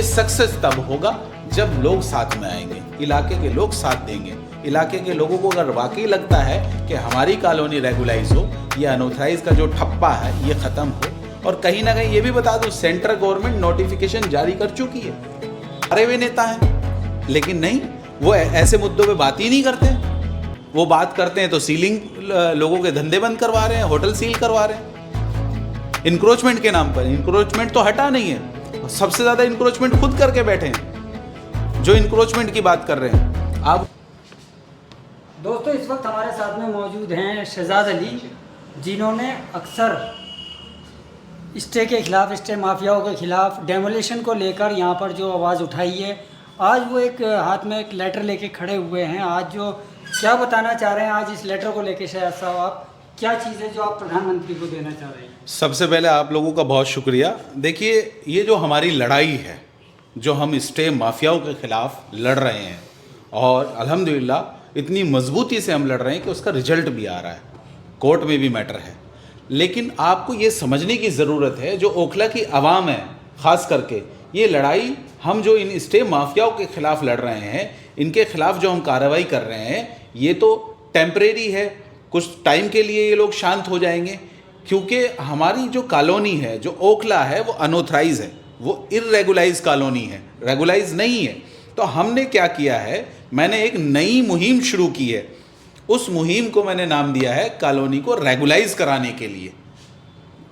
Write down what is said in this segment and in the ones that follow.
ये सक्सेस तब होगा जब लोग साथ में आएंगे, इलाके के लोग साथ देंगे। इलाके के लोगों को अगर वाकई लगता है कि हमारी कॉलोनी रेगुलाइज हो, ये अनऑथराइज का जो ठप्पा है ये ख़त्म हो। और कहीं ना कहीं ये भी बता दूं, सेंट्रल गवर्नमेंट नोटिफिकेशन जारी कर चुकी है। अरे वे नेता हैं, लेकिन नहीं, वो ऐसे मुद्दों पे बात ही नहीं करते। वो बात करते हैं तो सीलिंग, लोगों के धंधे बंद करवा रहे हैं, होटल सील करवा रहे हैं इंक्रोचमेंट के नाम पर। इंक्रोचमेंट तो हटा नहीं है, सबसे ज़्यादा इंक्रोचमेंट खुद करके बैठे हैं जो इंक्रोचमेंट की बात कर रहे हैं। आप दोस्तों, इस वक्त हमारे साथ में मौजूद हैं शहजाद अली, जिन्होंने अक्सर स्टे के खिलाफ, स्टे माफियाओं के खिलाफ, डेमोलिशन को लेकर यहाँ पर जो आवाज़ उठाई है। आज वो एक हाथ में एक लेटर लेके खड़े हुए हैं। आज जो क्या बताना चाह रहे हैं आज इस लेटर को लेके, शहजाद साहब आप क्या चीज़ है जो आप प्रधानमंत्री को देना चाह रहे हैं? सबसे पहले आप लोगों का बहुत शुक्रिया। देखिए, ये जो हमारी लड़ाई है, जो हम स्टे माफियाओं के खिलाफ लड़ रहे हैं, और अल्हम्दुलिल्लाह इतनी मजबूती से हम लड़ रहे हैं कि उसका रिजल्ट भी आ रहा है, कोर्ट में भी मैटर है। लेकिन आपको ये समझने की ज़रूरत है, जो ओखला की आवाम है ख़ास करके, ये लड़ाई हम जो इन स्टे माफियाओं के ख़िलाफ़ लड़ रहे हैं, इनके ख़िलाफ़ जो हम कार्रवाई कर रहे हैं, ये तो टेम्परेरी है। कुछ टाइम के लिए ये लोग शांत हो जाएंगे, क्योंकि हमारी जो कॉलोनी है, जो ओखला है, वो अनऑथराइज है, वो इर्रेगुलाइज कॉलोनी है, रेगुलाइज नहीं है। तो हमने क्या किया है, मैंने एक नई मुहिम शुरू की है। उस मुहिम को मैंने नाम दिया है कॉलोनी को रेगुलाइज कराने के लिए।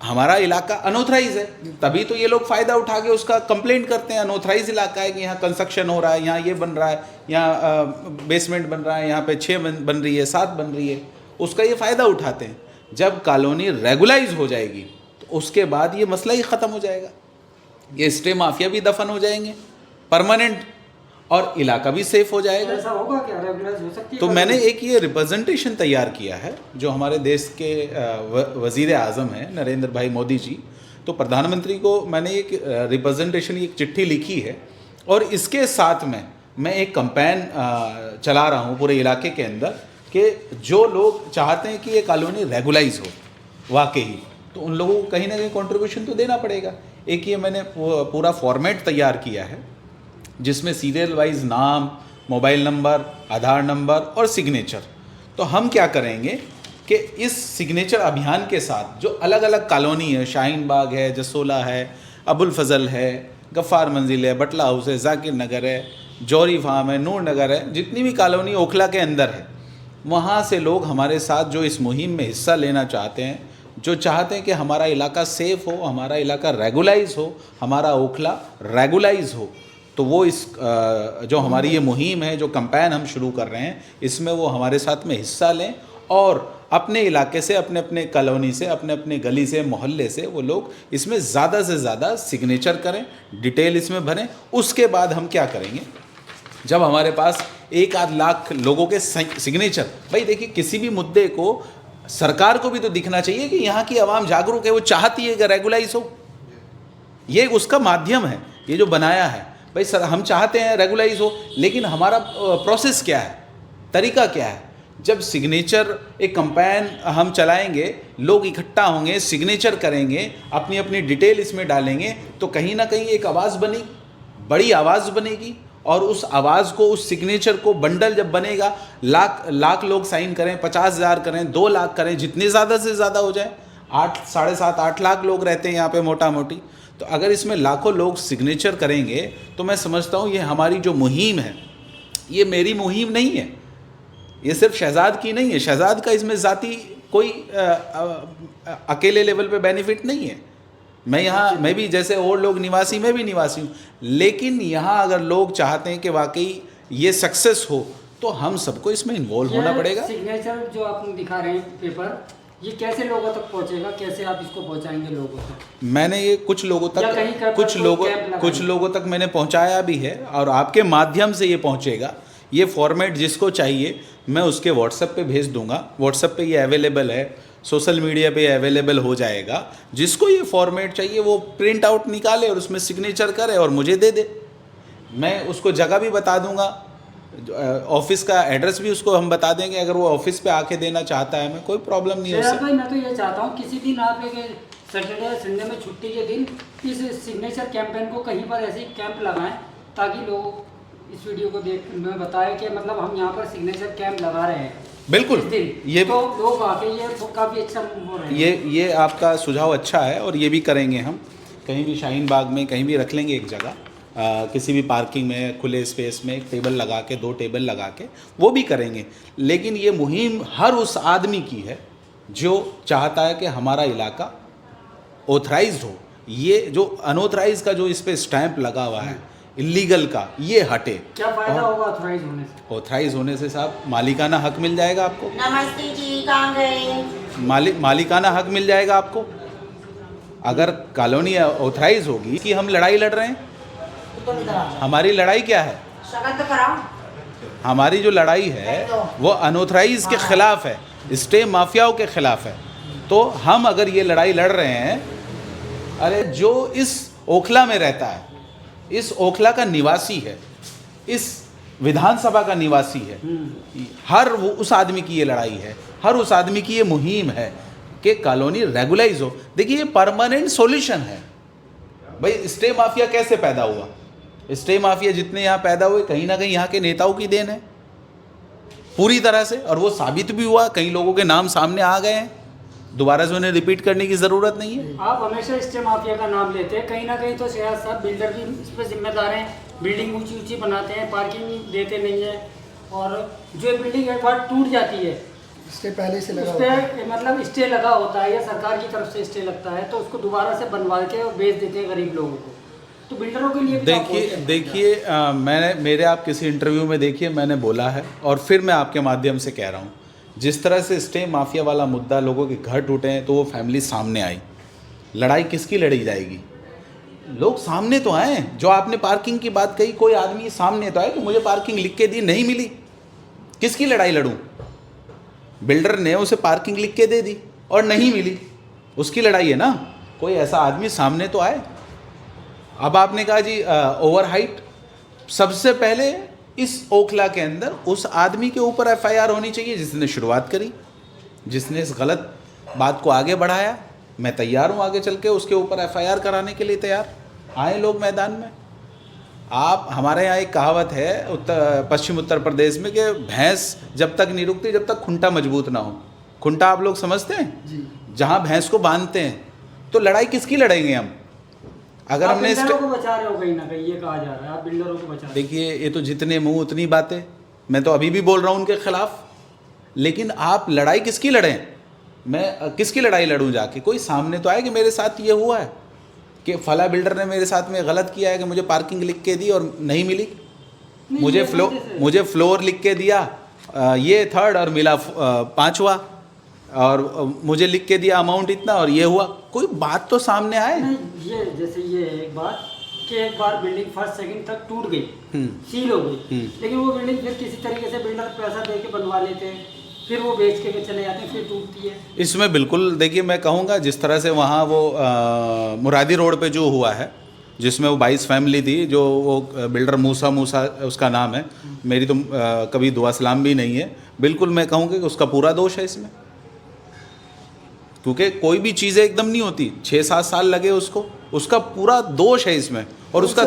हमारा इलाका अनऑथराइज है, तभी तो ये लोग फ़ायदा उठा के उसका कंप्लेंट करते हैं। अनऑथराइज इलाका है कि यहाँ कंस्ट्रक्शन हो रहा है, यहाँ ये बन रहा है, यहाँ बेसमेंट बन रहा है, यहाँ पे 6 बन रही है, 7 बन रही है, उसका ये फ़ायदा उठाते हैं। जब कॉलोनी रेगुलाइज हो जाएगी तो उसके बाद ये मसला ही ख़त्म हो जाएगा। ये स्टे माफिया भी दफन हो जाएंगे परमानेंट, और इलाका भी सेफ हो जाएगा। ऐसा होगा क्या? रेगुलाइज हो सकती है? तो मैंने एक ये रिप्रेजेंटेशन तैयार किया है, जो हमारे देश के वज़ीर आज़म हैं नरेंद्र भाई मोदी जी। तो प्रधानमंत्री को मैंने एक रिप्रेजेंटेशन, एक चिट्ठी लिखी है, और इसके साथ में मैं एक कैंपेन चला रहा हूँ पूरे इलाके के अंदर कि जो लोग चाहते हैं कि ये कॉलोनी रेगुलाइज हो वाकई, तो उन लोगों को कहीं ना कहीं कंट्रीब्यूशन तो देना पड़ेगा। एक ये मैंने पूरा फॉर्मेट तैयार किया है, जिसमें सीरियल वाइज नाम, मोबाइल नंबर, आधार नंबर और सिग्नेचर। तो हम क्या करेंगे कि इस सिग्नेचर अभियान के साथ जो अलग अलग कॉलोनी है, शाहीन बाग है, जसोला है, अबुल फजल है, गफ़ार मंजिल है, बटला हाउस है, जाकिर नगर है, जौहरी फार्म है, नूर नगर है, जितनी भी कॉलोनी ओखला के अंदर है, वहाँ से लोग हमारे साथ जो इस मुहिम में हिस्सा लेना चाहते हैं, जो चाहते हैं कि हमारा इलाका सेफ़ हो, हमारा इलाका रेगुलाइज हो, हमारा ओखला रेगुलाइज हो, तो वो इस जो हमारी ये मुहिम है, जो कैंपेन हम शुरू कर रहे हैं, इसमें वो हमारे साथ में हिस्सा लें, और अपने इलाके से, अपने अपने कॉलोनी से, अपने अपने गली से, मोहल्ले से वो लोग इसमें ज़्यादा से ज़्यादा सिग्नेचर करें, डिटेल इसमें भरें। उसके बाद हम क्या करेंगे, जब हमारे पास 1-8 लाख लोगों के सिग्नेचर, भाई देखिए, किसी भी मुद्दे को सरकार को भी तो दिखना चाहिए कि यहाँ की आवाम जागरूक है, वो चाहती है कि रेगुलाइज हो। ये उसका माध्यम है, ये जो बनाया है। भाई सर, हम चाहते हैं रेगुलाइज हो, लेकिन हमारा प्रोसेस क्या है, तरीका क्या है? जब सिग्नेचर, एक कैंपेन हम चलाएंगे, लोग इकट्ठा होंगे, सिग्नेचर करेंगे, अपनी अपनी डिटेल इसमें डालेंगे, तो कहीं ना कहीं एक आवाज़ बनेगी, बड़ी आवाज़ बनेगी, और उस आवाज़ को, उस सिग्नेचर को, बंडल जब बनेगा, लाख लोग साइन करें, 50,000 करें, 2 लाख करें, जितने ज़्यादा से ज़्यादा हो जाए। 7.5-8 लाख लोग रहते हैं यहाँ पे मोटा मोटी। तो अगर इसमें लाखों लोग सिग्नेचर करेंगे, तो मैं समझता हूँ ये हमारी जो मुहिम है, ये मेरी मुहिम नहीं है, ये सिर्फ शहजाद की नहीं है। शहजाद का इसमें ज़ाती कोई अकेले लेवल पे बेनिफिट नहीं है। मैं भी जैसे और लोग निवासी, मैं भी निवासी हूँ, लेकिन यहाँ अगर लोग चाहते हैं कि वाकई ये सक्सेस हो, तो हम सबको इसमें इन्वॉल्व होना पड़ेगा। सिग्नेचर जो आप दिखा रहे हैं पेपर, ये कैसे लोगों तक पहुंचेगा? कैसे आप इसको पहुंचाएंगे लोगों तक? मैंने ये कुछ लोगों तक मैंने पहुंचाया भी है, और आपके माध्यम से ये पहुंचेगा। ये फॉर्मेट जिसको चाहिए मैं उसके व्हाट्सएप पे भेज दूंगा। व्हाट्सएप पे ये अवेलेबल है, सोशल मीडिया पे अवेलेबल हो जाएगा। जिसको ये फॉर्मेट चाहिए वो प्रिंट आउट निकाले और उसमें सिग्नेचर करे और मुझे दे दे। मैं उसको जगह भी बता दूंगा, ऑफिस का एड्रेस भी उसको हम बता देंगे। अगर वो ऑफिस पे आके देना चाहता है, मैं कोई प्रॉब्लम नहीं है उससे। भाई मैं तो ये चाहता हूँ किसी दिन आप एक सैटरडे संडे में छुट्टी के दिन इस सिग्नेचर कैंपेन को कहीं पर ऐसे कैंप लगाएं ताकि लोग इस वीडियो को देख में बताएं कि मतलब हम यहाँ पर सिग्नेचर कैंप लगा रहे हैं बिल्कुल। इस दिन। ये तो लोग आके ये तो काफ़ी अच्छा हो रहा है। ये आपका सुझाव अच्छा है और ये भी करेंगे हम। कहीं भी शाहीन बाग में कहीं भी रख लेंगे एक जगह, किसी भी पार्किंग में खुले स्पेस में एक टेबल लगा के, 2 टेबल लगा के वो भी करेंगे। लेकिन ये मुहिम हर उस आदमी की है जो चाहता है कि हमारा इलाका ऑथराइज्ड हो। ये जो अनऑथराइज का जो इस पर स्टैंप लगा हुआ है इलीगल का, ये हटे। क्या फायदा होगा ऑथराइज होने से? ऑथराइज होने से साहब मालिकाना हक मिल जाएगा आपको। नमस्ते जी, कहाँ गए? मालिकाना हक मिल जाएगा आपको। अगर कॉलोनी ऑथराइज होगी कि हम लड़ाई लड़ रहे हैं, हमारी लड़ाई क्या है? शगन तो कराओ। हमारी जो लड़ाई है वो अनऑथराइज के खिलाफ है, स्टे माफियाओं के खिलाफ है। तो हम अगर ये लड़ाई लड़ रहे हैं, अरे जो इस ओखला में रहता है, इस ओखला का निवासी है, इस विधानसभा का निवासी है, हर वो उस आदमी की ये लड़ाई है, हर उस आदमी की ये मुहिम है कि कॉलोनी रेगुलाइज हो। देखिए ये परमानेंट सॉल्यूशन है। भाई स्टे माफिया कैसे पैदा हुआ? स्टे माफिया जितने यहाँ पैदा हुए कहीं ना कहीं यहाँ के नेताओं की देन है पूरी तरह से, और वो साबित भी हुआ। कई लोगों के नाम सामने आ गए हैं, दोबारा से उन्हें रिपीट करने की ज़रूरत नहीं है। आप हमेशा स्टे माफिया का नाम लेते हैं, कहीं ना कहीं तो शहर साहब बिल्डर भी इस पर जिम्मेदार हैं। बिल्डिंग ऊंची ऊंची बनाते हैं, पार्किंग देते नहीं है, और जो बिल्डिंग एक बार टूट जाती है स्टे पहले से लगा उस पर मतलब स्टे लगा होता है या सरकार की तरफ से स्टे लगता है, तो उसको दोबारा से बनवा के बेच देते हैं गरीब लोगों को। तो बिल्डरों के लिए देखिए मैंने मेरे आप किसी इंटरव्यू में देखिए मैंने बोला है, और फिर मैं आपके माध्यम से कह रहा हूँ, जिस तरह से स्टे माफिया वाला मुद्दा, लोगों के घर टूटे हैं तो वो फैमिली सामने आई, लड़ाई किसकी लड़ी जाएगी? लोग सामने तो आए। जो आपने पार्किंग की बात कही, कोई आदमी सामने तो आए कि मुझे पार्किंग लिख के दी, नहीं मिली, किसकी लड़ाई लड़ूं? बिल्डर ने उसे पार्किंग लिख के दे दी और नहीं मिली, उसकी लड़ाई है ना। कोई ऐसा आदमी सामने तो आए। अब आपने कहा जी ओवर हाइट, सबसे पहले इस ओखला के अंदर उस आदमी के ऊपर एफआईआर होनी चाहिए जिसने शुरुआत करी, जिसने इस गलत बात को आगे बढ़ाया। मैं तैयार हूँ आगे चल के उसके ऊपर एफआईआर कराने के लिए तैयार। आए लोग मैदान में। आप हमारे यहाँ एक कहावत है पश्चिम उत्तर प्रदेश में कि भैंस जब तक नहीं रुकती जब तक खुंटा मजबूत ना हो। खुंटा आप लोग समझते हैं जी। जहाँ भैंस को बांधते हैं। तो लड़ाई किसकी लड़ेंगे हम? अगर हमने बिल्डरों को बचा रहे हो कहीं ना कहीं, ये कहा जा रहा है आप बिल्डरों को बचा रहे हो। देखिए ये तो जितने मुंह उतनी बातें। मैं तो अभी भी बोल रहा हूँ उनके खिलाफ, लेकिन आप लड़ाई किसकी लड़ें? मैं किसकी लड़ाई लड़ूं जाके? कोई सामने तो आए कि मेरे साथ ये हुआ है कि फला बिल्डर ने मेरे साथ में गलत किया है कि मुझे पार्किंग लिख के दी और नहीं मिली, मुझे फ्लोर लिख के दिया, ये 3rd और मिला 5वां, और मुझे लिख के दिया अमाउंट इतना और ये हुआ। कोई बात तो सामने आए। नहीं, ये जैसे ये एक बात कि एक बार बिल्डिंग 1st 2nd तक टूट गई, सील हो गई, लेकिन वो बिल्डिंग फिर किसी तरीके से बिल्डर पैसा दे के बनवा लेते हैं, फिर वो बेच के चले जाते हैं, फिर टूटती है। इसमें बिल्कुल देखिए मैं कहूँगा जिस तरह से वहाँ वो मुरादी रोड पे जो हुआ है, जिसमें वो 22 फैमिली थी, जो वो बिल्डर मूसा उसका नाम है, मेरी तो कभी दुआ सलाम भी नहीं है। बिल्कुल मैं कहूँगा कि उसका पूरा दोष है इसमें, क्योंकि कोई भी चीज़ें एकदम नहीं होती। 6-7 साल लगे उसको, उसका पूरा दोष है इसमें। और उसका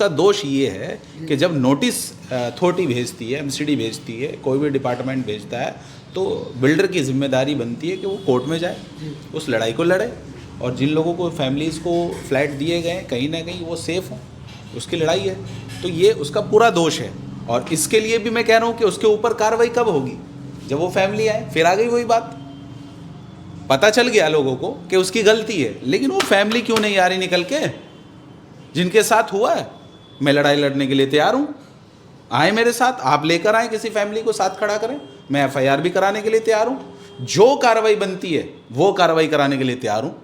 दोष ये है कि जब नोटिस अथॉरिटी भेजती है, एमसीडी भेजती है, कोई भी डिपार्टमेंट भेजता है, तो बिल्डर की जिम्मेदारी बनती है कि वो कोर्ट में जाए, उस लड़ाई को लड़े, और जिन लोगों को फैमिलीज़ को फ्लैट दिए गए कहीं ना कहीं वो सेफ़ हों, उसकी लड़ाई है। तो ये उसका पूरा दोष है, और इसके लिए भी मैं कह रहा हूँ कि उसके ऊपर कार्रवाई कब होगी? जब वो फैमिली आए। फिर आ गई वही बात, पता चल गया लोगों को कि उसकी गलती है, लेकिन वो फैमिली क्यों नहीं आ रही निकल के? जिनके साथ हुआ है, मैं लड़ाई लड़ने के लिए तैयार हूँ, आए मेरे साथ, आप लेकर आए किसी फैमिली को, साथ खड़ा करें, मैं एफआईआर भी कराने के लिए तैयार हूँ। जो कार्रवाई बनती है वो कार्रवाई कराने के लिए तैयार हूँ।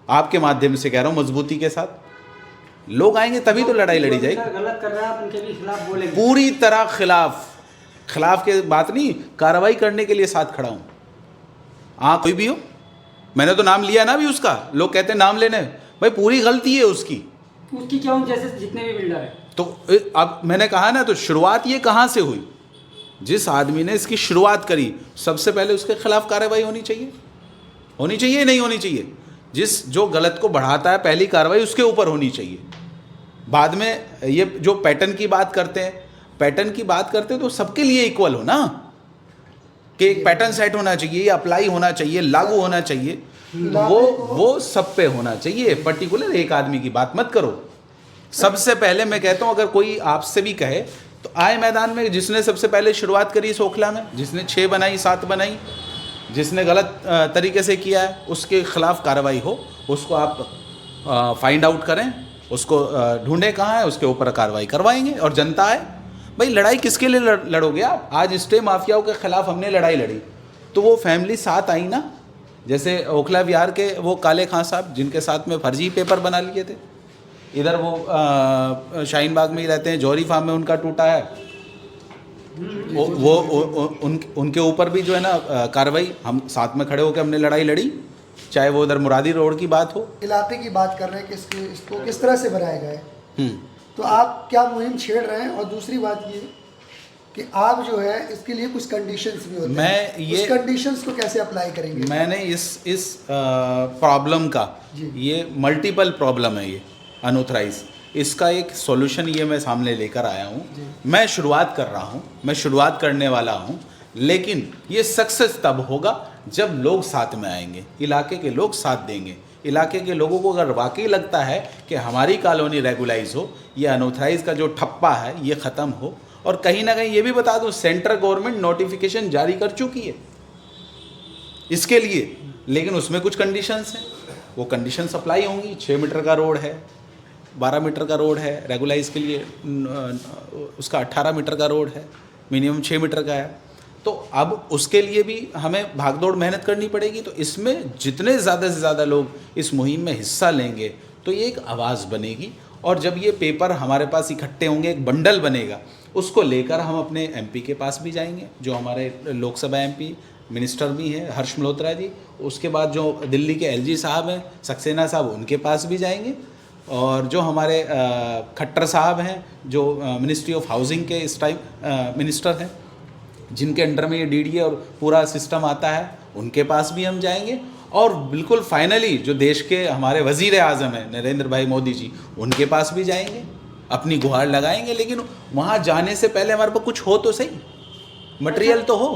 आपके माध्यम से कह रहा हूँ, मजबूती के साथ। लोग आएंगे तभी तो लड़ाई लड़ी जाएगी। गलत कर रहे हैं आप, उनके भी खिलाफ बोलेंगे? पूरी तरह खिलाफ के बात नहीं, कार्रवाई करने के लिए साथ खड़ा हूँ। हाँ, कोई भी हो, मैंने तो नाम लिया ना भी उसका। लोग कहते हैं नाम लेने, भाई पूरी गलती है उसकी क्यों? जैसे जितने भी बिल्डर है, तो अब मैंने कहा ना, तो शुरुआत ये कहाँ से हुई? जिस आदमी ने इसकी शुरुआत करी, सबसे पहले उसके खिलाफ कार्रवाई होनी चाहिए। होनी चाहिए नहीं होनी चाहिए? जो गलत को बढ़ाता है पहली कार्रवाई उसके ऊपर होनी चाहिए। बाद में ये जो पैटर्न की बात करते हैं तो सबके लिए इक्वल हो ना, कि एक पैटर्न सेट होना चाहिए, अप्लाई होना चाहिए, लागू होना चाहिए, वो सब पे होना चाहिए। पर्टिकुलर एक आदमी की बात मत करो। सबसे पहले मैं कहता हूँ, अगर कोई आपसे भी कहे तो आए मैदान में। जिसने सबसे पहले शुरुआत करी इस ओखला में, जिसने 6 बनाई 7 बनाई, जिसने गलत तरीके से किया है, उसके खिलाफ कार्रवाई हो, उसको आप फाइंड आउट करें, उसको ढूंढें कहाँ है, उसके ऊपर कार्रवाई करवाएंगे। और जनता है भाई, लड़ाई किसके लिए लड़ोगे आप? आज स्टे माफियाओं के खिलाफ हमने लड़ाई लड़ी तो वो फैमिली साथ आई ना। जैसे ओखला विहार के वो काले खां साहब, जिनके साथ में फर्जी पेपर बना लिए थे, इधर वो शाहीन बाग में ही रहते हैं, जौहरी फार्म में उनका टूटा है, उनके ऊपर भी जो है ना कार्रवाई, हम साथ में खड़े होकर हमने लड़ाई लड़ी, चाहे वो उधर मुरादी रोड की बात हो। इलाके की बात कर रहे हैं कि इसको किस तरह से बनाया गया है, तो आप क्या मुहिम छेड़ रहे हैं? और दूसरी बात ये कि आप जो है इसके लिए कुछ कंडीशंस भी होते हैं, उस कंडीशंस को कैसे अप्लाई करेंगे? मैंने इस प्रॉब्लम का, ये मल्टीपल प्रॉब्लम है ये अनऑथराइज, इसका एक सॉल्यूशन ये मैं सामने लेकर आया हूँ। मैं शुरुआत कर रहा हूँ, मैं शुरुआत करने वाला हूँ, लेकिन ये सक्सेस तब होगा जब लोग साथ में आएंगे, इलाके के लोग साथ देंगे। इलाके के लोगों को अगर वाकई लगता है कि हमारी कॉलोनी रेगुलाइज हो, ये अनऑथराइज का जो ठप्पा है ये ख़त्म हो। और कहीं ना कहीं ये भी बता दूं, सेंट्रल गवर्नमेंट नोटिफिकेशन जारी कर चुकी है इसके लिए, लेकिन उसमें कुछ कंडीशंस हैं, वो कंडीशंस अप्लाई होंगी। 6 मीटर का रोड है, 12 मीटर का रोड है, रेगुलाइज के लिए उसका 18 मीटर का रोड है, मिनिमम 6 मीटर का है। तो अब उसके लिए भी हमें भागदौड़ मेहनत करनी पड़ेगी। तो इसमें जितने ज़्यादा से ज़्यादा लोग इस मुहिम में हिस्सा लेंगे तो ये एक आवाज़ बनेगी, और जब ये पेपर हमारे पास इकट्ठे होंगे, एक बंडल बनेगा, उसको लेकर हम अपने एमपी के पास भी जाएंगे, जो हमारे लोकसभा एमपी मिनिस्टर भी हैं हर्ष मल्होत्रा जी, उसके बाद जो दिल्ली के एलजी साहब हैं सक्सेना साहब, उनके पास भी जाएंगे, और जो हमारे खट्टर साहब हैं जो मिनिस्ट्री ऑफ हाउसिंग के इस टाइम मिनिस्टर हैं, जिनके अंडर में ये डीडीए और पूरा सिस्टम आता है, उनके पास भी हम जाएंगे। और बिल्कुल फाइनली जो देश के हमारे वज़ीर आज़म हैं नरेंद्र भाई मोदी जी, उनके पास भी जाएंगे, अपनी गुहार लगाएंगे। लेकिन वहाँ जाने से पहले हमारे पास कुछ हो तो सही, मटेरियल तो हो।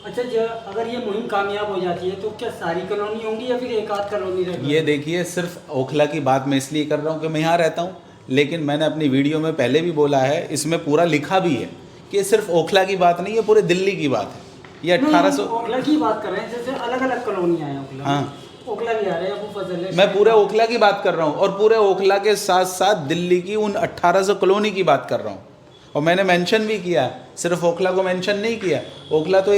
अच्छा, अगर ये मुहिम कामयाब हो जाती है तो क्या सारी कॉलोनी होंगी या फिर एक आध कॉलोनी रहेगी? ये देखिए, सिर्फ ओखला की बात मैं इसलिए कर रहा हूँ कि मैं यहाँ रहता हूँ, लेकिन मैंने अपनी वीडियो में पहले भी बोला है, इसमें पूरा लिखा भी है कि सिर्फ ओखला की बात नहीं है, पूरे दिल्ली की बात है। ये 1800 ओखला की बात कर रहे हैं, जैसे अलग अलग कॉलोनियाँ हैं ओखला। हाँ, ओखला भी आ रहे हैं, अबू फजल है, मैं पूरे ओखला की बात कर रहा हूँ, और पूरे ओखला के साथ साथ दिल्ली की उन 1800 कॉलोनी की बात कर रहा हूँ। और मैंने मेंशन भी किया, सिर्फ ओखला को मेंशन नहीं किया। ओखला तो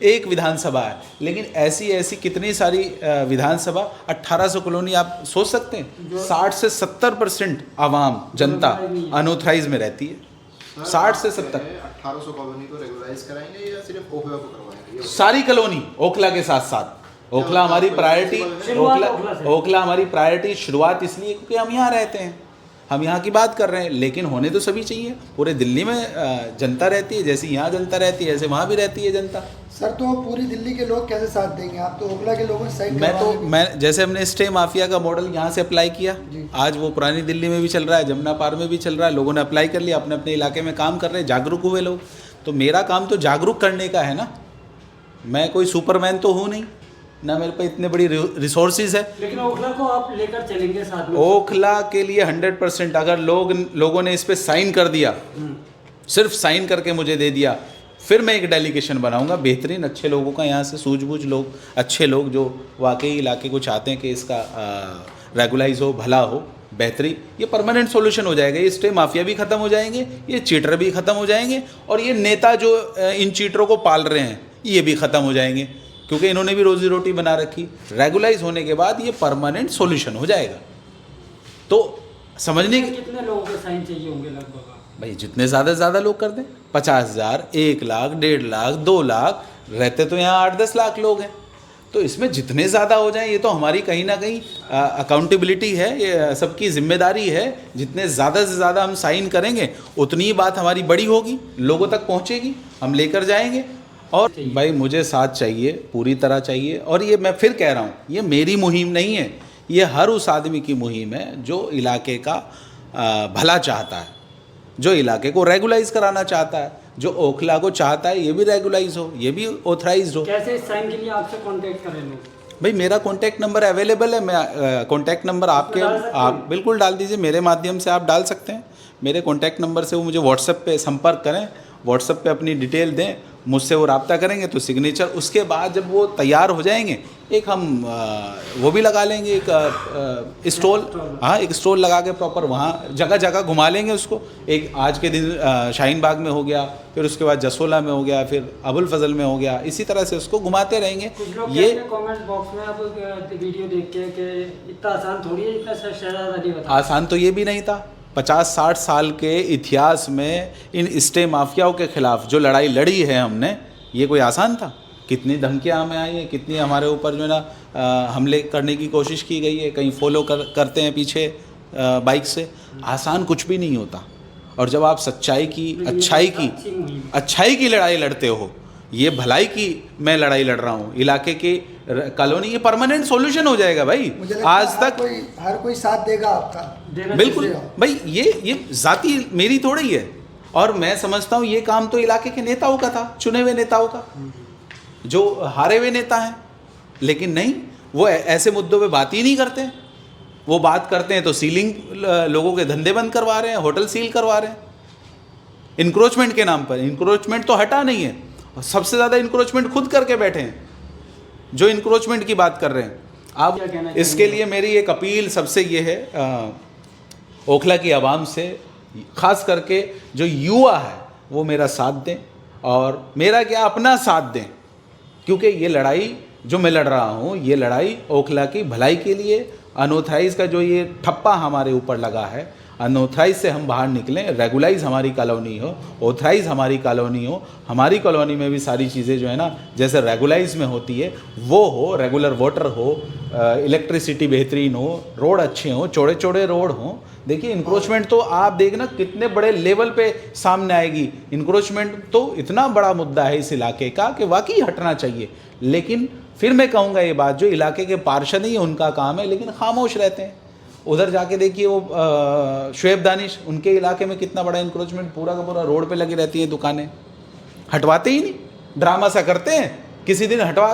एक विधानसभा है, लेकिन ऐसी कितनी सारी विधानसभा, 1800 कॉलोनी। आप सोच सकते हैं 60 से 70% आवाम जनता अनऑथराइज में रहती है। 60 से 70। 1800 कॉलोनी को रेगुलाइज कराएंगे या सिर्फ ओखला को करवाएंगे? सारी कॉलोनी ओखला के साथ साथ। ओखला हमारी प्रायोरिटी, ओखला हमारी प्रायोरिटी शुरुआत इसलिए क्योंकि हम यहाँ रहते हैं, हम यहाँ की बात कर रहे हैं, लेकिन होने तो सभी चाहिए। पूरे दिल्ली में जनता रहती है, जैसे यहाँ जनता रहती है, ऐसे वहाँ भी रहती है जनता। सर, तो पूरी दिल्ली के लोग कैसे साथ देंगे? आप तो ओखला के लोगों से मैं जैसे हमने स्टे माफिया का मॉडल यहाँ से अप्लाई किया, आज वो पुरानी दिल्ली में भी चल रहा है, जमुना पार में भी चल रहा है, लोगों ने अप्लाई कर लिया, अपने अपने इलाके में काम कर रहे हैं, जागरूक हुए लोग। तो मेरा काम तो जागरूक करने का है ना, मैं कोई सुपरमैन तो हूँ नहीं ना, मेरे पे इतने बड़ी रिसोर्सेज है। लेकिन ओखला को आप लेकर चलेंगे साथ में? ओखला के लिए 100%। अगर लोगों ने इस पे साइन कर दिया, सिर्फ साइन करके मुझे दे दिया, फिर मैं एक डेलीगेशन बनाऊंगा बेहतरीन अच्छे लोगों का, यहाँ से सूझबूझ लोग, अच्छे लोग जो वाकई इलाके को चाहते हैं कि इसका रेगुलाइज हो, भला हो, बेहतरी। ये परमानेंट सॉल्यूशन हो जाएगा। ये स्टे माफिया भी ख़त्म हो जाएंगे, ये चीटर भी ख़त्म हो जाएंगे, और ये नेता जो इन चीटरों को पाल रहे हैं ये भी ख़त्म हो जाएंगे, क्योंकि इन्होंने भी रोजी रोटी बना रखी। रेगुलाइज होने के बाद ये परमानेंट सॉल्यूशन हो जाएगा। तो समझने के कितने लोगों के साइन चाहिए होंगे लगभग? भाई जितने ज़्यादा से ज़्यादा लोग कर दें, 50,000, 1 लाख, 1.5 लाख, 2 लाख, रहते तो यहाँ 8-10 लाख लोग हैं। तो इसमें जितने ज़्यादा हो जाएं, ये तो हमारी कहीं ना कहीं अकाउंटेबिलिटी है, ये सबकी जिम्मेदारी है। जितने ज़्यादा से ज़्यादा हम साइन करेंगे उतनी ही बात हमारी बड़ी होगी, लोगों तक पहुँचेगी, हम लेकर जाएंगे। और भाई मुझे साथ चाहिए, पूरी तरह चाहिए। और ये मैं फिर कह रहा हूँ, ये मेरी मुहिम नहीं है, ये हर उस आदमी की मुहिम है जो इलाके का भला चाहता है, जो इलाके को रेगुलाइज कराना चाहता है, जो ओखला को चाहता है ये भी रेगुलाइज हो, ये भी ऑथराइज हो। कैसे इस साइन के लिए आपसे कांटेक्ट करें लोग? भाई मेरा कॉन्टैक्ट नंबर अवेलेबल है, मैं कॉन्टैक्ट नंबर आपके आप बिल्कुल डाल दीजिए, मेरे माध्यम से आप डाल सकते हैं। मेरे कॉन्टैक्ट नंबर से वो मुझे व्हाट्सएप पे संपर्क करें, व्हाट्सएप पे अपनी डिटेल दें, मुझसे वो रब्ता करेंगे तो सिग्नेचर, उसके बाद जब वो तैयार हो जाएंगे एक हम वो भी लगा लेंगे, एक स्टॉल, हाँ एक स्टॉल लगा के प्रॉपर वहाँ जगह जगह घुमा लेंगे उसको। एक आज के दिन शाहीन बाग में हो गया, फिर उसके बाद जसोला में हो गया, फिर अबुल फजल में हो गया, इसी तरह से उसको घुमाते रहेंगे। ये कमेंट बॉक्स में अब वीडियो देख के कि इतना आसान थोड़ी है, इतना शहजाद अली बता। आसान तो ये भी नहीं था। 50-60 साल के इतिहास में इन स्टे माफियाओं के खिलाफ जो लड़ाई लड़ी है हमने, ये कोई आसान था? कितनी धमकियाँ हमें आई हैं, कितनी हमारे ऊपर जो है ना हमले करने की कोशिश की गई है, कहीं फॉलो करते हैं पीछे बाइक से। आसान कुछ भी नहीं होता। और जब आप सच्चाई की, अच्छाई की लड़ाई लड़ते हो, ये भलाई की मैं लड़ाई लड़ रहा हूँ, इलाके की कॉलोनी, ये परमानेंट सॉल्यूशन हो जाएगा भाई। आज तक हर कोई साथ देगा आपका, बिल्कुल भाई। ये जाति मेरी थोड़ी है, और मैं समझता हूँ ये काम तो इलाके के नेताओं का था, चुने हुए नेताओं का, जो हारे हुए नेता हैं। लेकिन नहीं, वो ऐसे मुद्दों पे बात ही नहीं करते। वो बात करते हैं तो सीलिंग, लोगों के धंधे बंद करवा रहे हैं, होटल सील करवा रहे हैं इंक्रोचमेंट के नाम पर। इंक्रोचमेंट तो हटा नहीं है, सबसे ज़्यादा इंक्रोचमेंट खुद करके बैठे हैं जो इंक्रोचमेंट की बात कर रहे हैं। अब इसके लिए मेरी एक अपील सबसे ये है, ओखला की आवाम से, ख़ास करके जो युवा है वो मेरा साथ दें, और मेरा क्या अपना साथ दें, क्योंकि ये लड़ाई जो मैं लड़ रहा हूँ, ये लड़ाई ओखला की भलाई के लिए। अनऑथराइज का जो ये ठप्पा हमारे ऊपर लगा है, अनऑथराइज से हम बाहर निकलें, रेगुलाइज हमारी कॉलोनी हो, ऑथराइज हमारी कॉलोनी हो। हमारी कॉलोनी में भी सारी चीज़ें जो है ना जैसे रेगुलाइज में होती है वो हो, रेगुलर वाटर हो, इलेक्ट्रिसिटी बेहतरीन हो, रोड अच्छे हों, चौड़े चौड़े रोड हों। देखिए इंक्रोचमेंट तो आप देखना कितने बड़े लेवल पे सामने आएगी। इंक्रोचमेंट तो इतना बड़ा मुद्दा है इस इलाके का कि वाकई हटना चाहिए। लेकिन फिर मैं कहूँगा ये बात, जो इलाके के पार्षद ही उनका काम है, लेकिन खामोश रहते हैं। उधर जाके देखिए वो शुएब दानिश, उनके इलाके में कितना बड़ा इंक्रोचमेंट, पूरा का पूरा रोड पे लगी रहती हैं दुकानें, हटवाते ही नहीं, ड्रामा सा करते हैं। किसी दिन हटवा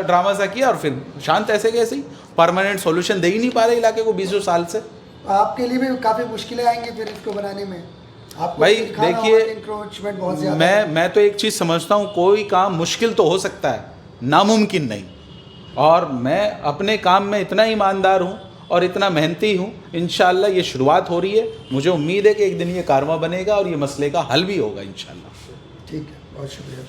ड्रामा सा किया और फिर शांत ऐसे कैसे ही, परमानेंट सॉल्यूशन दे ही नहीं पा रहे इलाके को 20 साल से। आपके लिए भी काफ़ी मुश्किलें आएंगी फिर इसको बनाने में। आपको भाई दिखाना होगा देखिए, कि इंक्रोचमेंट बहुत ज़्यादा है। मैं तो एक चीज़ समझता हूँ, कोई काम मुश्किल तो हो सकता है, नामुमकिन नहीं। और मैं अपने काम में इतना ईमानदार हूँ और इतना मेहनती हूँ। इंशाल्लाह ये शुरुआत हो रही है, मुझे उम्मीद है कि एक दिन ये कारवां बनेगा और ये मसले का हल भी होगा इंशाल्लाह। ठीक है, बहुत शुक्रिया।